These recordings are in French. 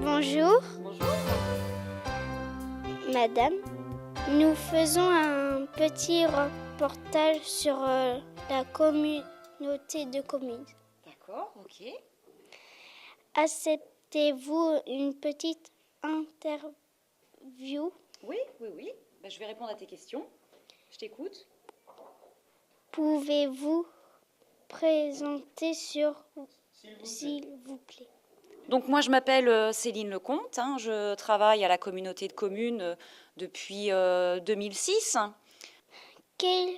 Bonjour, Bonjour. madame. Nous faisons un petit reportage sur la communauté de communes. D'accord, ok. Acceptez-vous une petite interview? Oui. Je vais répondre à tes questions. Je t'écoute. Pouvez-vous présenter s'il vous plaît? Donc moi je m'appelle Céline Lecomte, je travaille à la communauté de communes depuis 2006. Quel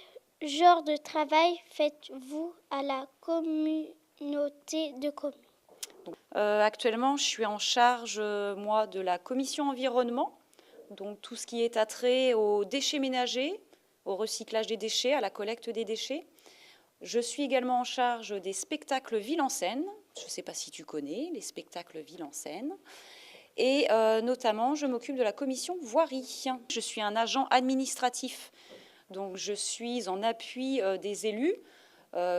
genre de travail faites-vous à la communauté de communes? Actuellement je suis en charge moi de la commission environnement, donc tout ce qui est attrait aux déchets ménagers, au recyclage des déchets, à la collecte des déchets. Je suis également en charge des spectacles Ville en scène. Je ne sais pas si tu connais les spectacles Ville en scène. Et notamment, je m'occupe de la commission voirie. Je suis un agent administratif. Donc, je suis en appui des élus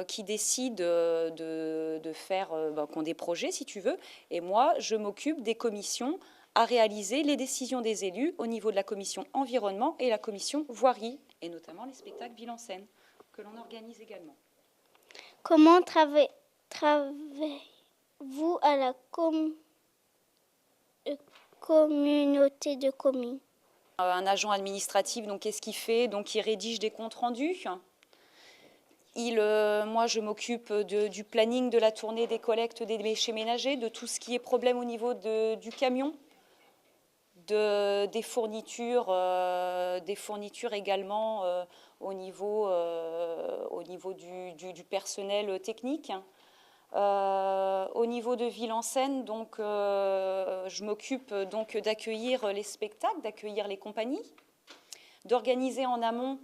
qui décident de faire qui ont des projets, si tu veux. Et moi, je m'occupe des commissions à réaliser les décisions des élus au niveau de la commission environnement et la commission voirie, et notamment les spectacles Ville en scène que l'on organise également. Comment travaillez-vous à la communauté de communes? Un agent administratif, donc qu'est-ce qu'il fait? Donc il rédige des comptes rendus. Moi, je m'occupe du planning de la tournée des collectes des déchets ménagers, de tout ce qui est problème au niveau du camion, des fournitures également au niveau du personnel technique. Au niveau de Ville en scène, donc, je m'occupe donc d'accueillir les spectacles, d'accueillir les compagnies, d'organiser en amont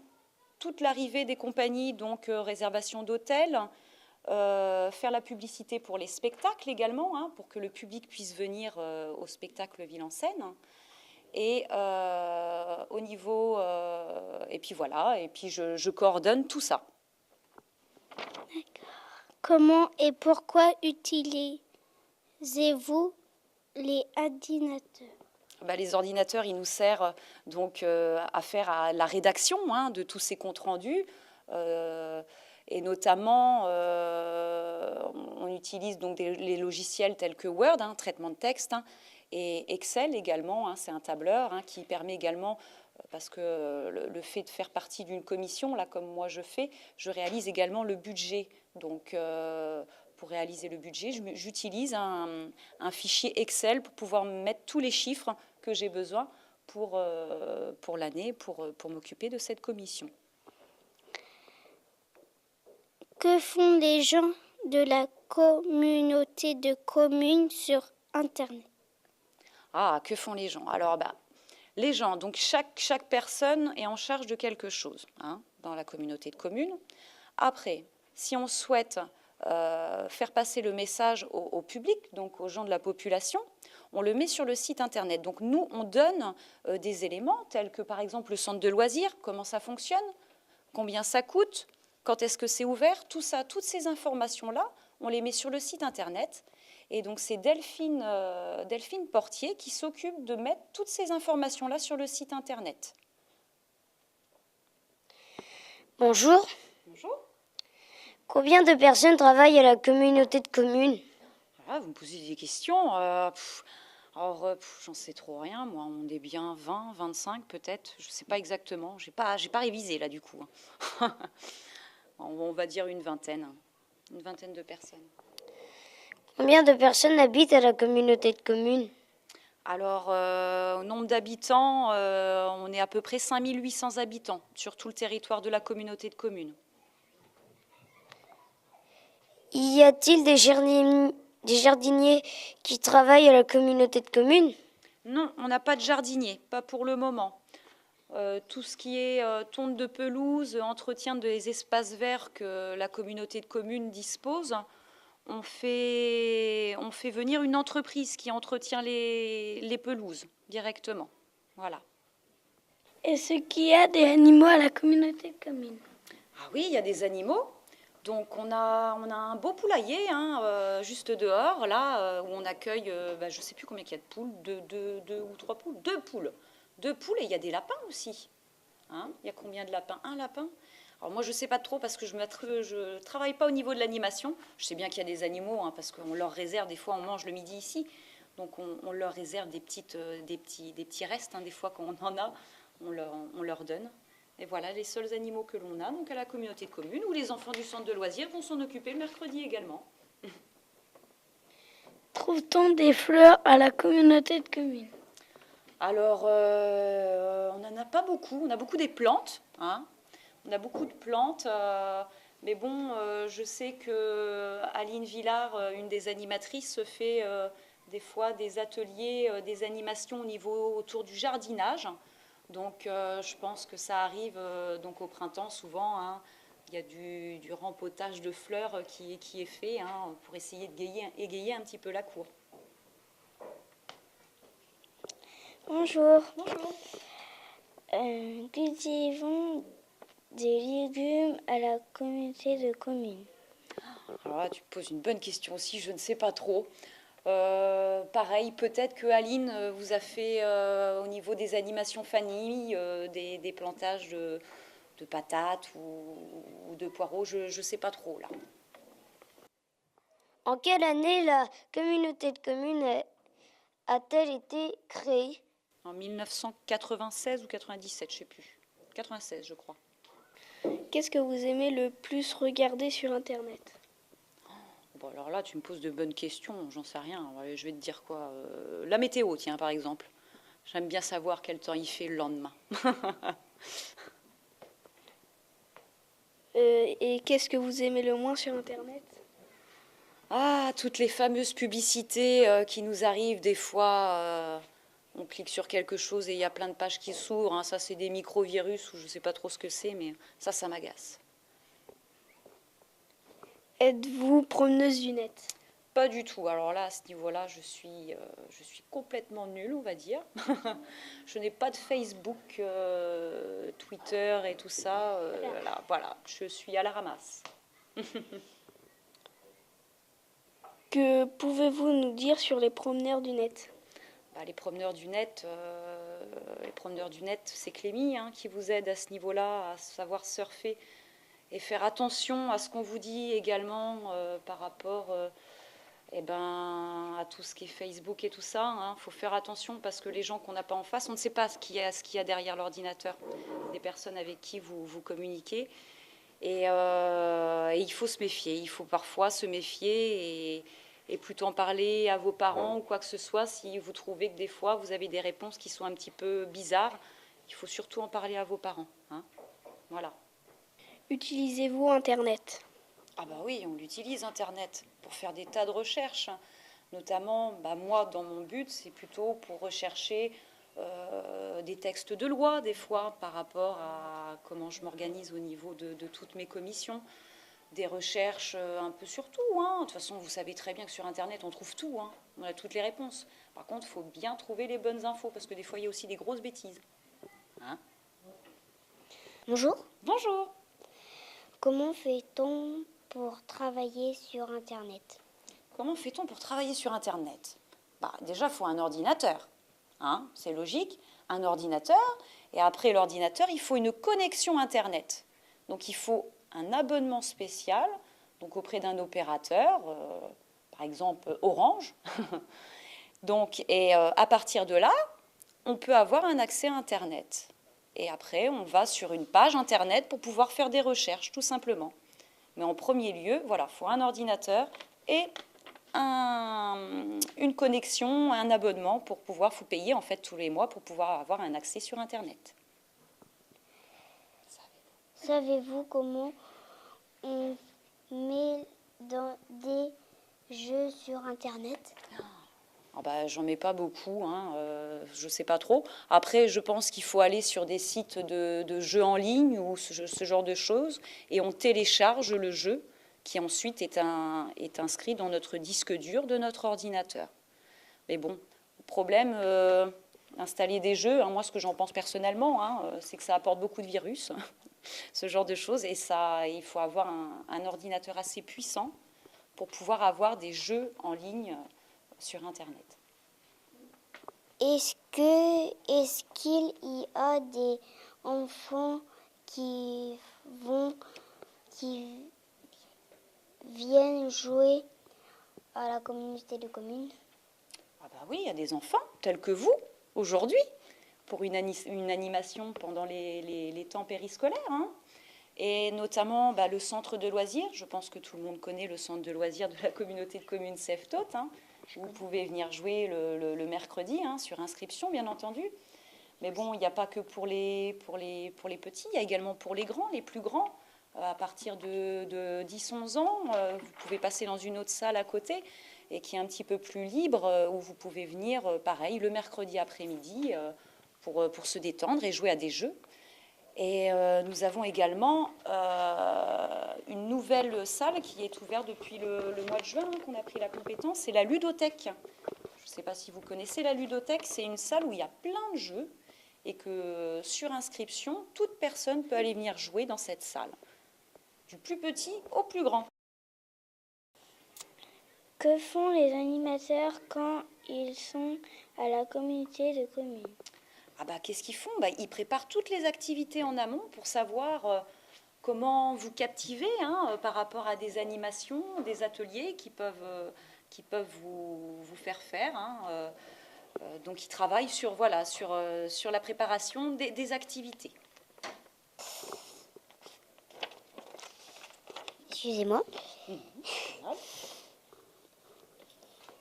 toute l'arrivée des compagnies, donc réservation d'hôtels, faire la publicité pour les spectacles également, pour que le public puisse venir au spectacle Ville en scène. Et au niveau, et puis voilà, et puis je coordonne tout ça. Comment et pourquoi utilisez-vous les ordinateurs? Les ordinateurs, ils nous servent donc à faire la rédaction de tous ces comptes rendus. Et notamment, on utilise donc les logiciels tels que Word, traitement de texte, et Excel également. C'est un tableur qui permet également, parce que le fait de faire partie d'une commission, là comme moi je réalise également le budget. Donc pour réaliser le budget, j'utilise un fichier Excel pour pouvoir mettre tous les chiffres que j'ai besoin pour l'année, pour m'occuper de cette commission. Que font les gens de la communauté de communes sur Internet? Que font les gens? Alors, les gens, donc chaque personne est en charge de quelque chose dans la communauté de communes. Après, si on souhaite faire passer le message au public, donc aux gens de la population, on le met sur le site internet. Donc nous, on donne des éléments tels que par exemple le centre de loisirs, comment ça fonctionne, combien ça coûte, quand est-ce que c'est ouvert, tout ça, toutes ces informations-là, on les met sur le site internet. Et donc c'est Delphine Portier qui s'occupe de mettre toutes ces informations-là sur le site internet. Bonjour. Bonjour. Combien de personnes travaillent à la communauté de communes? Vous me posez des questions. J'en sais trop rien. Moi, on est bien 20, 25 peut-être. Je ne sais pas exactement. J'ai pas révisé là du coup. On va dire une vingtaine de personnes. Combien de personnes habitent à la communauté de communes? Alors, au nombre d'habitants, on est à peu près 5800 habitants sur tout le territoire de la communauté de communes. Y a-t-il des jardiniers qui travaillent à la communauté de communes? Non, on n'a pas de jardinier, pas pour le moment. Tout ce qui est tonte de pelouse, entretien des espaces verts que la communauté de communes dispose, on fait venir une entreprise qui entretient les pelouses directement. Voilà. Est-ce qu'il y a des animaux à la communauté de communes? Oui, il y a des animaux. Donc on a un beau poulailler hein, juste dehors, là, où on accueille, je ne sais plus combien il y a de poules, deux ou trois poules, deux poules. Deux poules et il y a des lapins aussi. Hein, il y a combien de lapins? Un lapin? Alors moi je ne sais pas trop parce que je ne travaille pas au niveau de l'animation. Je sais bien qu'il y a des animaux hein, parce qu'on leur réserve, des fois on mange le midi ici. Donc on leur réserve des petits restes, hein, des fois quand on en a, on leur donne. Et voilà les seuls animaux que l'on a donc à la communauté de communes où les enfants du centre de loisirs vont s'en occuper le mercredi également. Trouve-t-on des fleurs à la communauté de communes? Alors, on n'en a pas beaucoup. On a beaucoup des plantes. Hein. On a beaucoup de plantes. Mais bon, je sais que Aline Villard, une des animatrices, fait des fois des ateliers, des animations au niveau autour du jardinage. Donc, je pense que ça arrive donc au printemps souvent. Hein. Il y a du rempotage de fleurs qui est fait hein, pour essayer d'égayer un petit peu la cour. Bonjour. Bonjour. Cultivons des légumes à la communauté de communes. Alors là, tu me poses une bonne question aussi, je ne sais pas trop. Pareil, peut-être que Aline vous a fait au niveau des animations famille des plantages de patates ou de poireaux, je ne sais pas trop là. En quelle année la communauté de communes a-t-elle été créée? En 1996 ou 97, je ne sais plus. 96, je crois. Qu'est-ce que vous aimez le plus regarder sur Internet? Bon, alors là, tu me poses de bonnes questions, j'en sais rien. Je vais te dire quoi la météo, tiens, par exemple. J'aime bien savoir quel temps il fait le lendemain. Et qu'est-ce que vous aimez le moins sur Internet? Ah, toutes les fameuses publicités qui nous arrivent des fois. On clique sur quelque chose et il y a plein de pages qui s'ouvrent. Hein. Ça, c'est des microvirus ou je ne sais pas trop ce que c'est, mais ça m'agace. Êtes-vous promeneuse du net? Pas du tout. Alors là, à ce niveau-là, je suis complètement nulle, on va dire. Je n'ai pas de Facebook, Twitter et tout ça. Voilà, je suis à la ramasse. Que pouvez-vous nous dire sur les promeneurs du net? Les promeneurs du net, c'est Clémy hein, qui vous aide à ce niveau-là, à savoir surfer et faire attention à ce qu'on vous dit également par rapport à tout ce qui est Facebook et tout ça. Il faut faire attention parce que les gens qu'on n'a pas en face, on ne sait pas ce qu'il y a derrière l'ordinateur, des personnes avec qui vous communiquez. Et il faut se méfier, il faut parfois se méfier et plutôt en parler à vos parents ou quoi que ce soit si vous trouvez que des fois vous avez des réponses qui sont un petit peu bizarres. Il faut surtout en parler à vos parents. Hein. Voilà. Utilisez-vous Internet? Ah bah oui, on l'utilise Internet pour faire des tas de recherches. Notamment, moi, dans mon but, c'est plutôt pour rechercher des textes de loi, des fois, par rapport à comment je m'organise au niveau de toutes mes commissions. Des recherches un peu sur tout. Hein. De toute façon, vous savez très bien que sur Internet, on trouve tout. Hein. On a toutes les réponses. Par contre, il faut bien trouver les bonnes infos, parce que des fois, il y a aussi des grosses bêtises. Hein? Bonjour. Bonjour. Comment fait-on pour travailler sur Internet? Comment fait-on pour travailler sur Internet? Déjà, il faut un ordinateur. Hein, c'est logique. Un ordinateur. Et après l'ordinateur, il faut une connexion Internet. Donc, il faut un abonnement spécial, donc auprès d'un opérateur, par exemple Orange. Donc, à partir de là, on peut avoir un accès à Internet. Et après, on va sur une page Internet pour pouvoir faire des recherches, tout simplement. Mais en premier lieu, voilà, il faut un ordinateur et une connexion, un abonnement pour pouvoir, faut payer en fait tous les mois pour pouvoir avoir un accès sur Internet. Savez-vous comment on met dans des jeux sur Internet? J'en mets pas beaucoup, hein, je ne sais pas trop. Après, je pense qu'il faut aller sur des sites de jeux en ligne ou ce genre de choses et on télécharge le jeu qui ensuite est inscrit dans notre disque dur de notre ordinateur. Mais bon, le problème, Installer des jeux, hein, moi ce que j'en pense personnellement, hein, c'est que ça apporte beaucoup de virus, ce genre de choses, et ça, il faut avoir un ordinateur assez puissant pour pouvoir avoir des jeux en ligne sur Internet. Est-ce qu'il y a des enfants qui viennent jouer à la communauté de communes? Ah bah oui, il y a des enfants tels que vous, aujourd'hui, pour une animation pendant les temps périscolaires, hein. Et notamment le centre de loisirs. Je pense que tout le monde connaît le centre de loisirs de la communauté de communes Seftot, hein. Vous pouvez venir jouer le mercredi, hein, sur inscription, bien entendu. Mais bon, il n'y a pas que pour les petits, il y a également pour les grands, les plus grands. À partir de 10-11 ans, vous pouvez passer dans une autre salle à côté et qui est un petit peu plus libre, où vous pouvez venir, pareil, le mercredi après-midi pour se détendre et jouer à des jeux. Et nous avons également une nouvelle salle qui est ouverte depuis le mois de juin, hein, qu'on a pris la compétence, c'est la ludothèque. Je ne sais pas si vous connaissez la ludothèque, c'est une salle où il y a plein de jeux et que sur inscription, toute personne peut aller venir jouer dans cette salle, du plus petit au plus grand. Que font les animateurs quand ils sont à la communauté de communes? Ah bah, qu'est-ce qu'ils font? Ils préparent toutes les activités en amont pour savoir comment vous captiver, hein, par rapport à des animations, des ateliers qui peuvent vous faire faire, hein. Donc ils travaillent sur la préparation des activités. Excusez-moi.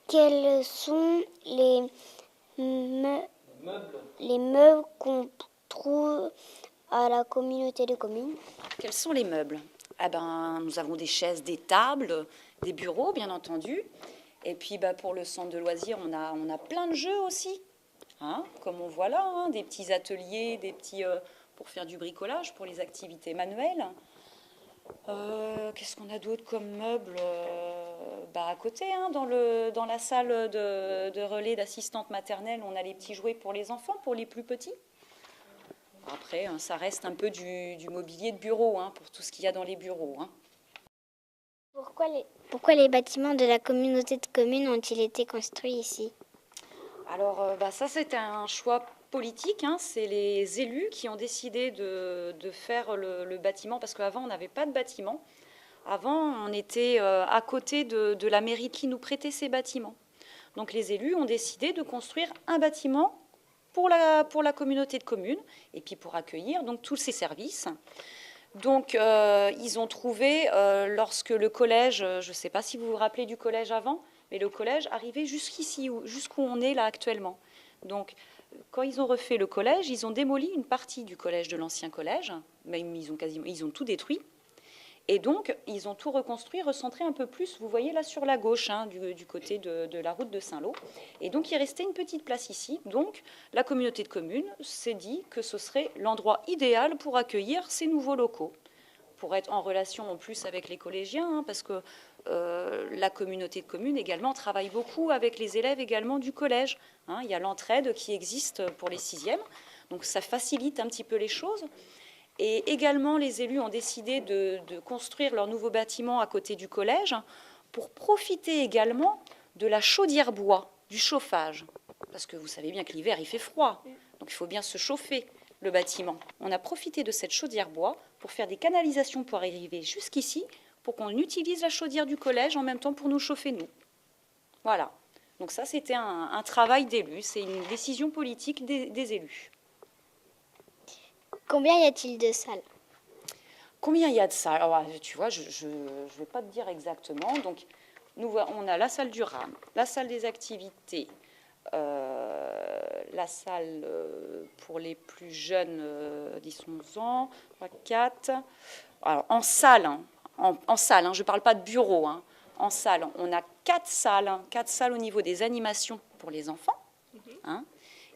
Quels sont les meubles qu'on trouve à la communauté de communes? Quels sont les meubles? Nous avons des chaises, des tables, des bureaux, bien entendu. Et puis pour le centre de loisirs, on a plein de jeux aussi, hein, comme on voit là, hein, des petits ateliers, pour faire du bricolage, pour les activités manuelles. Qu'est-ce qu'on a d'autre comme meubles? À côté, hein, dans la salle de relais d'assistante maternelle, on a les petits jouets pour les enfants, pour les plus petits. Après, hein, ça reste un peu du mobilier de bureau, hein, pour tout ce qu'il y a dans les bureaux, hein. Pourquoi les bâtiments de la communauté de communes ont-ils été construits ici? Alors, ça, c'est un choix politique, hein. C'est les élus qui ont décidé de faire le bâtiment, parce qu'avant, on n'avait pas de bâtiment. Avant, on était à côté de la mairie qui nous prêtait ces bâtiments. Donc, les élus ont décidé de construire un bâtiment pour la communauté de communes et puis pour accueillir donc tous ces services. Donc, ils ont trouvé, lorsque le collège, je ne sais pas si vous vous rappelez du collège avant, mais le collège arrivait jusqu'ici, jusqu'où on est là actuellement. Donc, quand ils ont refait le collège, ils ont démoli une partie du collège de l'ancien collège, même ils ont tout détruit. Et donc, ils ont tout reconstruit, recentré un peu plus, vous voyez là sur la gauche, hein, du côté de la route de Saint-Lô. Et donc, il restait une petite place ici. Donc, la communauté de communes s'est dit que ce serait l'endroit idéal pour accueillir ces nouveaux locaux, pour être en relation en plus avec les collégiens, hein, parce que la communauté de communes également travaille beaucoup avec les élèves également du collège, hein. Il y a l'entraide qui existe pour les 6e, donc ça facilite un petit peu les choses. Et également, les élus ont décidé de construire leur nouveau bâtiment à côté du collège pour profiter également de la chaudière bois, du chauffage. Parce que vous savez bien que l'hiver, il fait froid, donc il faut bien se chauffer le bâtiment. On a profité de cette chaudière bois pour faire des canalisations pour arriver jusqu'ici, pour qu'on utilise la chaudière du collège en même temps pour nous chauffer, nous. Voilà. Donc ça, c'était un travail d'élus, c'est une décision politique des élus. Combien y a-t-il de salles? Combien il y a de salles? Alors, tu vois, je ne vais pas te dire exactement. Donc, on a la salle du RAM, la salle des activités, la salle pour les plus jeunes, 10-11 ans, 3, 4. Alors, en salle, hein, je ne parle pas de bureau, hein. En salle, on a 4 salles, hein, 4 salles au niveau des animations pour les enfants, hein.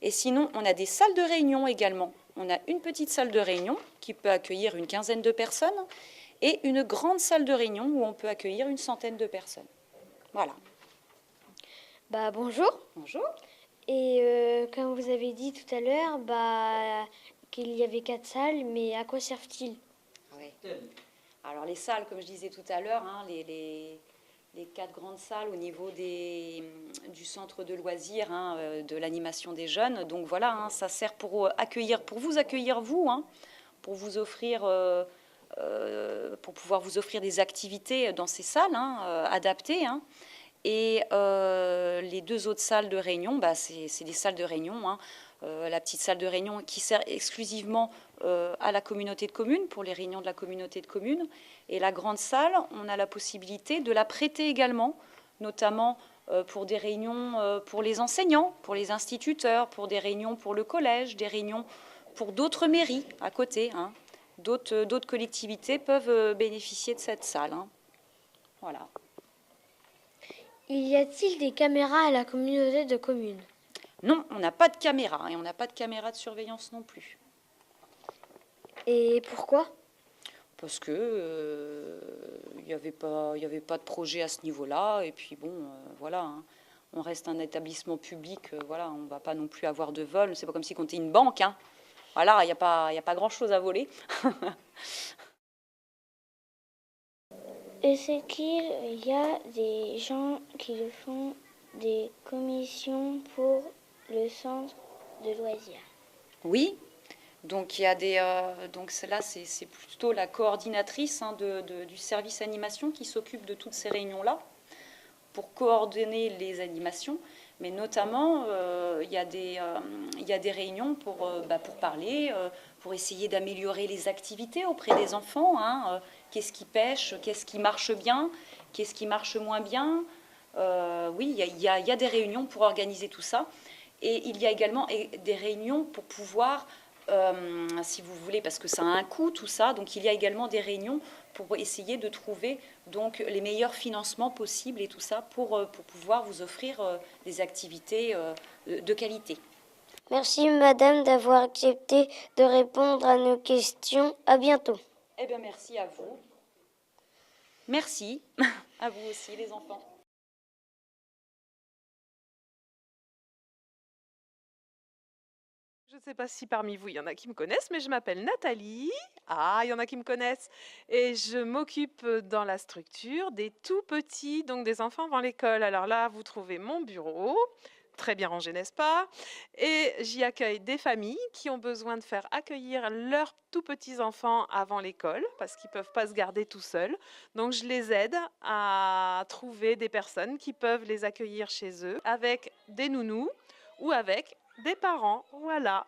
Et sinon, on a des salles de réunion également. On a une petite salle de réunion qui peut accueillir une quinzaine de personnes et une grande salle de réunion où on peut accueillir une centaine de personnes. Voilà. Bonjour. Bonjour. Et comme vous avez dit tout à l'heure, qu'il y avait 4 salles, mais à quoi servent-ils? Oui. Alors les salles, comme je disais tout à l'heure, hein, les 4 grandes salles au niveau du centre de loisirs, hein, de l'animation des jeunes. Donc voilà, hein, ça sert pour vous accueillir vous, hein, pour vous offrir, pour pouvoir vous offrir des activités dans ces salles, hein, adaptées. Hein. Et les 2 autres salles de réunion, c'est des salles de réunion. Hein. La petite salle de réunion qui sert exclusivement à la communauté de communes, pour les réunions de la communauté de communes. Et la grande salle, on a la possibilité de la prêter également, notamment pour des réunions pour les enseignants, pour les instituteurs, pour des réunions pour le collège, des réunions pour d'autres mairies à côté. Hein. D'autres collectivités peuvent bénéficier de cette salle. Hein. Voilà. Y a-t-il des caméras à la communauté de communes? Non, on n'a pas de caméra et on n'a pas de caméra de surveillance non plus. Et pourquoi? Parce que il n'y avait pas de projet à ce niveau-là. Et puis bon, voilà, hein, on reste un établissement public. Voilà, on ne va pas non plus avoir de vol. C'est pas comme si on était une banque. Hein. Voilà, il n'y a pas grand-chose à voler. Est-ce qu'il y a des gens qui font des commissions pour le centre de loisirs? Oui. Donc il y a donc là c'est plutôt la coordinatrice, hein, du service animation qui s'occupe de toutes ces réunions-là pour coordonner les animations, mais notamment il y a des réunions pour parler, pour essayer d'améliorer les activités auprès des enfants. Hein, qu'est-ce qui pêche, qu'est-ce qui marche bien, qu'est-ce qui marche moins bien. Oui, il y a des réunions pour organiser tout ça, et il y a également des réunions pour pouvoir si vous voulez, parce que ça a un coût tout ça, donc il y a également des réunions pour essayer de trouver donc les meilleurs financements possibles et tout ça pour pouvoir vous offrir des activités de qualité. Merci madame d'avoir accepté de répondre à nos questions. À bientôt. Eh bien merci à vous. Merci à vous aussi les enfants. Je ne sais pas si parmi vous, il y en a qui me connaissent, mais je m'appelle Nathalie. Ah, il y en a qui me connaissent. Et je m'occupe dans la structure des tout petits, donc des enfants avant l'école. Alors là, vous trouvez mon bureau, très bien rangé, n'est-ce pas? Et j'y accueille des familles qui ont besoin de faire accueillir leurs tout petits enfants avant l'école, parce qu'ils ne peuvent pas se garder tout seuls. Donc je les aide à trouver des personnes qui peuvent les accueillir chez eux, avec des nounous ou avec des parents, voilà.